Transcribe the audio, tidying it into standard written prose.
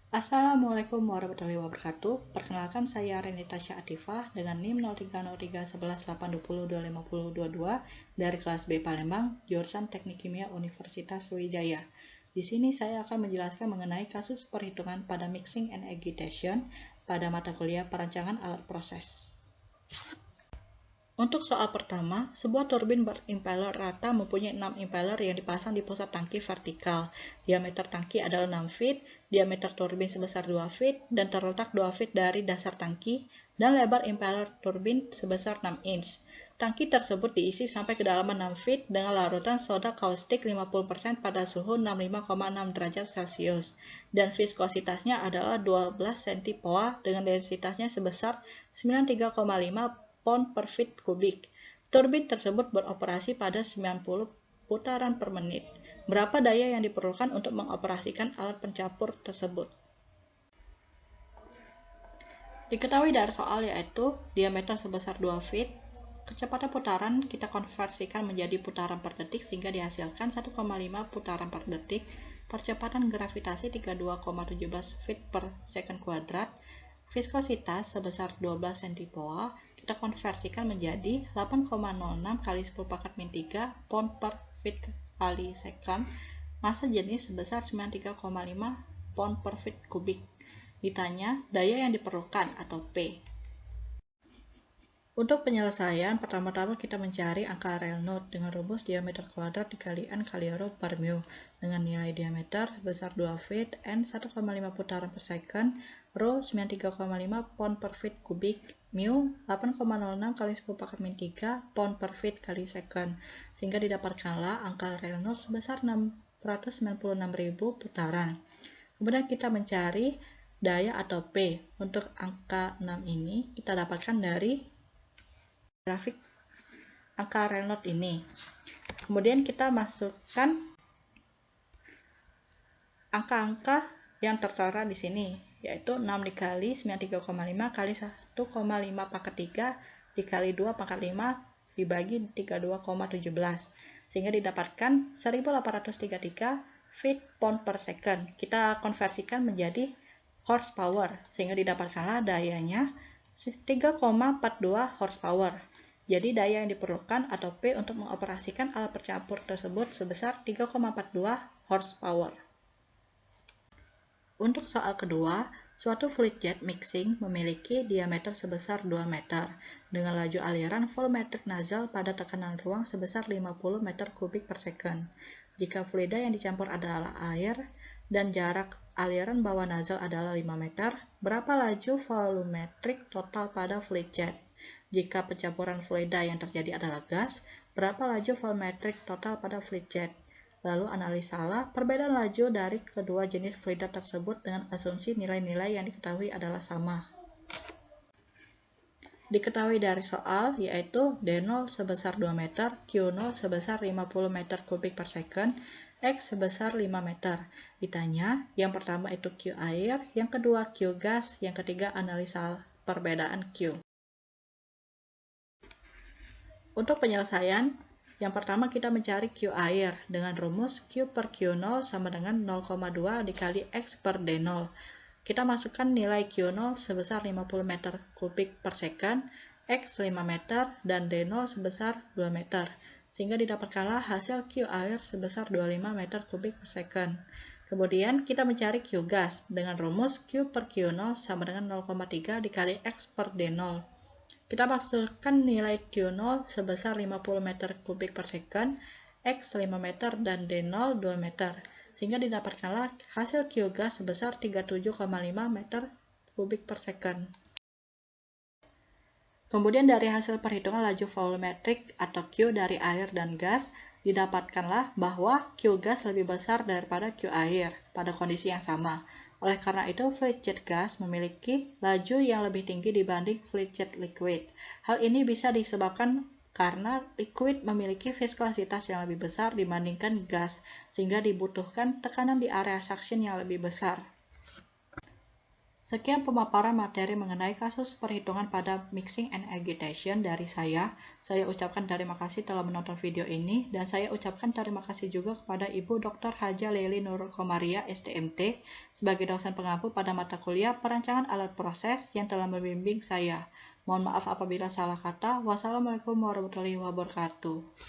Assalamualaikum warahmatullahi wabarakatuh. Perkenalkan, saya Renita Syatifah dengan NIM 030311802522 dari kelas B Palembang, jurusan Teknik Kimia Universitas Sriwijaya. Di sini saya akan menjelaskan mengenai kasus perhitungan pada mixing and agitation pada mata kuliah perancangan alat proses. Untuk soal pertama, sebuah turbin berimpeller rata mempunyai 6 impeller yang dipasang di pusat tangki vertikal. Diameter tangki adalah 6 feet, diameter turbin sebesar 2 feet, dan terletak 2 feet dari dasar tangki, dan lebar impeller turbin sebesar 6 inch. Tangki tersebut diisi sampai kedalaman 6 feet dengan larutan soda kaustik 50% pada suhu 65,6 derajat Celcius, dan viskositasnya adalah 12 cm/poa dengan densitasnya sebesar 93,5 pound per feet kubik. Turbin tersebut beroperasi pada 90 putaran per menit. Berapa daya yang diperlukan untuk mengoperasikan alat pencampur tersebut? Diketahui dari soal yaitu diameter sebesar 2 feet, kecepatan putaran kita konversikan menjadi putaran per detik sehingga dihasilkan 1,5 putaran per detik, percepatan gravitasi 32,17 feet per second kuadrat, viskositas sebesar 12 cm/poa, kita konversikan menjadi 8,06 kali 10 pangkat min 3 pound per feet kali second, massa jenis sebesar 93,5 pound per feet kubik. Ditanya daya yang diperlukan atau P. Untuk penyelesaian, pertama-tama kita mencari angka Reynolds dengan rumus diameter kuadrat dikali N kali rho per mu dengan nilai diameter sebesar 2 feet, N 1,5 putaran per second, rho 93,5 pound per feet kubik, mu 8,06 kali 10 pangkat min 3 pound per feet kali second, sehingga didapatkanlah angka Reynolds sebesar 696.000 putaran. Kemudian kita mencari daya atau P. Untuk angka 6 ini kita dapatkan dari grafik angka Reynolds ini. Kemudian kita masukkan angka-angka yang tertera di sini, yaitu 6 dikali 93,5 kali 1,5 pangkat 3 dikali 2 pangkat 5 dibagi 32,17, sehingga didapatkan 1833 feet pound per second. Kita konversikan menjadi horsepower, sehingga didapatkanlah dayanya 3,42 horsepower. Jadi daya yang diperlukan atau P untuk mengoperasikan alat pencampur tersebut sebesar 3,42 horsepower. Untuk soal kedua, suatu fluid jet mixing memiliki diameter sebesar 2 meter dengan laju aliran volumetric nozzle pada tekanan ruang sebesar 50 meter kubik per second. Jika fluida yang dicampur adalah air dan jarak aliran bawah nozzle adalah 5 meter, berapa laju volumetric total pada fluid jet? Jika pencampuran fluida yang terjadi adalah gas, berapa laju volumetric total pada fluid jet? Lalu analisalah perbedaan laju dari kedua jenis fluida tersebut dengan asumsi nilai-nilai yang diketahui adalah sama. Diketahui dari soal yaitu D0 sebesar 2 meter, Q0 sebesar 50 meter kubik per second, X sebesar 5 meter. Ditanya, yang pertama itu Q air, yang kedua Q gas, yang ketiga analisa perbedaan Q. Untuk penyelesaian, yang pertama kita mencari Q air dengan rumus Q per Q0 sama dengan 0,2 dikali X per D0. Kita masukkan nilai Q0 sebesar 50 meter kubik per second, X 5 meter, dan D0 sebesar 2 meter. Sehingga didapatkanlah hasil Q air sebesar 25 meter kubik per second. Kemudian kita mencari Q gas dengan rumus Q per Q0 sama dengan 0,3 dikali X per D0. Kita masukkan nilai Q0 sebesar 50 meter kubik per second, X 5 meter, dan D0 2 meter. Sehingga didapatkanlah hasil Q gas sebesar 37,5 meter kubik per second. Kemudian dari hasil perhitungan laju volumetrik atau Q dari air dan gas, didapatkanlah bahwa Q gas lebih besar daripada Q air pada kondisi yang sama. Oleh karena itu, fluid jet gas memiliki laju yang lebih tinggi dibanding fluid jet liquid. Hal ini bisa disebabkan karena liquid memiliki viskositas yang lebih besar dibandingkan gas, sehingga dibutuhkan tekanan di area suction yang lebih besar. Sekian pemaparan materi mengenai kasus perhitungan pada mixing and agitation dari saya. Saya ucapkan terima kasih telah menonton video ini, dan saya ucapkan terima kasih juga kepada Ibu Dr. Haja Lely Nurul Komaria, STMT, sebagai dosen pengampu pada mata kuliah perancangan alat proses yang telah membimbing saya. Mohon maaf apabila salah kata. Wassalamualaikum warahmatullahi wabarakatuh.